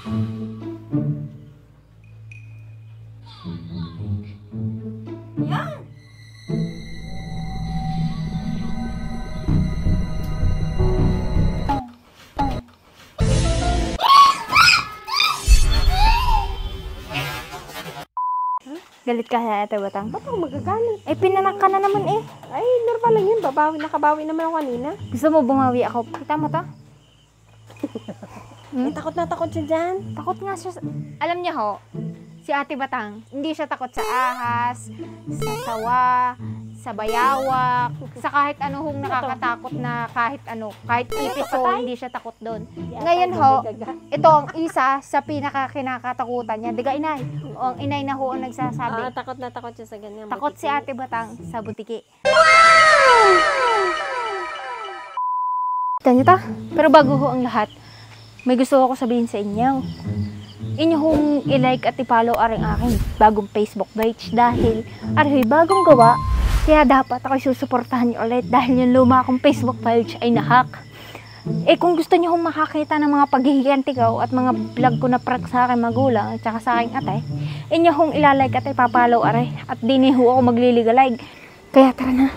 Yan! Galit ka sa Ate Batang? Ba't ako magagalit? Eh, pinanak ka na naman eh. Ay, normal lang yun. Nakabawi naman ako kanina. Gusto mo bumawi ako? Kita mo to? Ay, takot na takot siya dyan. Takot nga siya. Alam niya ho, si Ate Batang, hindi siya takot sa ahas, sa sawa, sa bayawak, sa kahit ano hong nakakatakot na kahit ano, kahit ipis ho, hindi siya takot doon. Ngayon ho, ito ang isa sa pinakakinakatakutan niya. Diga inay. O ang inay na ho ang nagsasabi. Takot na takot siya sa ganyan. Takot si Ate Batang sa butiki. Kita niyo ta? Pero bago ho ang lahat, may gusto ako sabihin sa inyo. Inyo hong i-like at i-follow aring aking bagong Facebook page dahil aray bagong gawa. Kaya dapat ako susuportahan niyo ulit dahil yung luma akong Facebook page ay nahack. Eh kung gusto niyo hong makakita ng mga paghihiganti ko at mga vlog ko na prank sa aking magulang at saka sa aking ate, inyo hong ilalike at ipapollow aray at di ho ako magliligalig. Kaya tara na,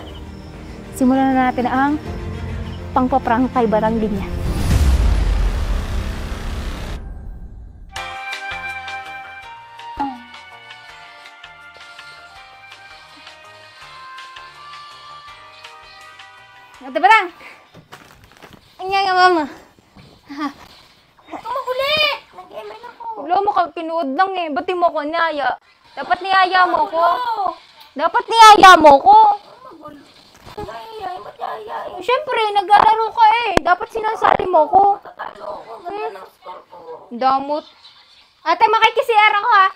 simulan na natin ang pangpaprank kay Batang Linya. Ate Batang! Ang nga mama. Huwag ka mahuli! Nag-email ako. Wala mo kang pinuod lang eh. Ba't di mo ko niyaya? Dapat niyaya mo ko. Dapat niyaya mo ko. Ay, ba't yayain? Siyempre, naglalaro ka eh. Dapat sinasali mo ko. Tatalo ako. Ganda ng score ko. Damot. Ate, makikisiar ako ha.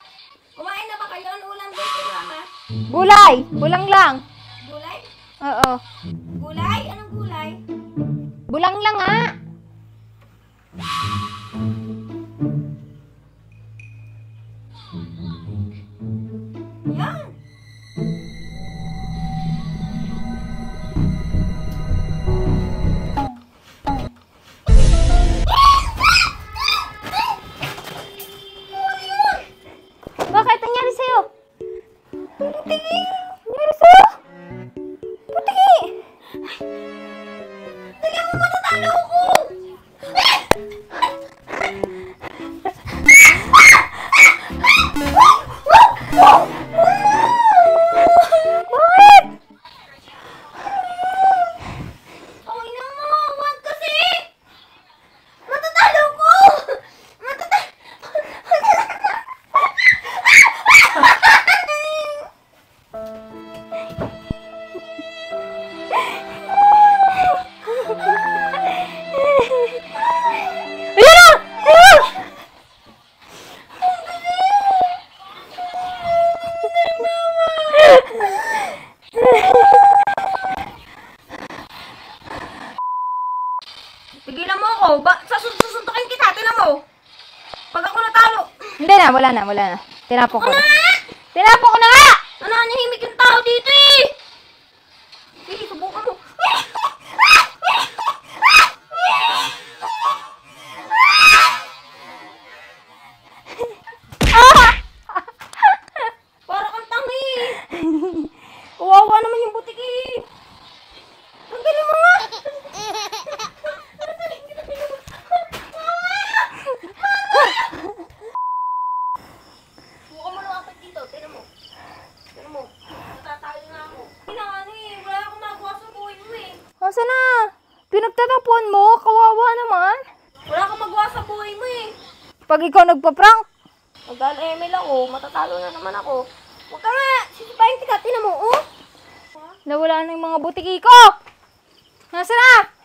Kumain na ba kayo? Ano ulam dito, mama? Gulay. Bulang lang. Gulay? Oo. Gulay? Anong gulay? Bulang lang ha. Yan! Bakit? Ang nangyari sa'yo? Putiki! Nangyari sa'yo? Putiki! Tignan mo, matatalo ako! Bakit? Ay, na mo! Huwag kasi! Matatalo ko! Ayan na! Ayan! Tigilan mo ako! Susuntukin kita! Tinan mo! Pag ako natalo! Hindi na, wala na. Tinapo ko na. Tinapo ko na nga! Nananahimik yung tao dito eh! Sige, subukan mo. Para kang tangi. Kawawa naman yung butiki. Ang galing mo nga. Subukan mo lang ako dito. Tignan mo. Tignan mo. Natatalo na ako. Kailangan eh. Wala akong magawa sa buhay mo eh. Asa na? Pinagtatapuan mo? Kawawa naman. Wala akong magawa sa buhay mo eh. Pag ikaw nagpa-prank, Mag-email ako. Matatalo na naman ako. Huwag ka nga. Sisipahin kita. Tignan mo. Oh. nawala na yung mga butiki ko. Nasa na?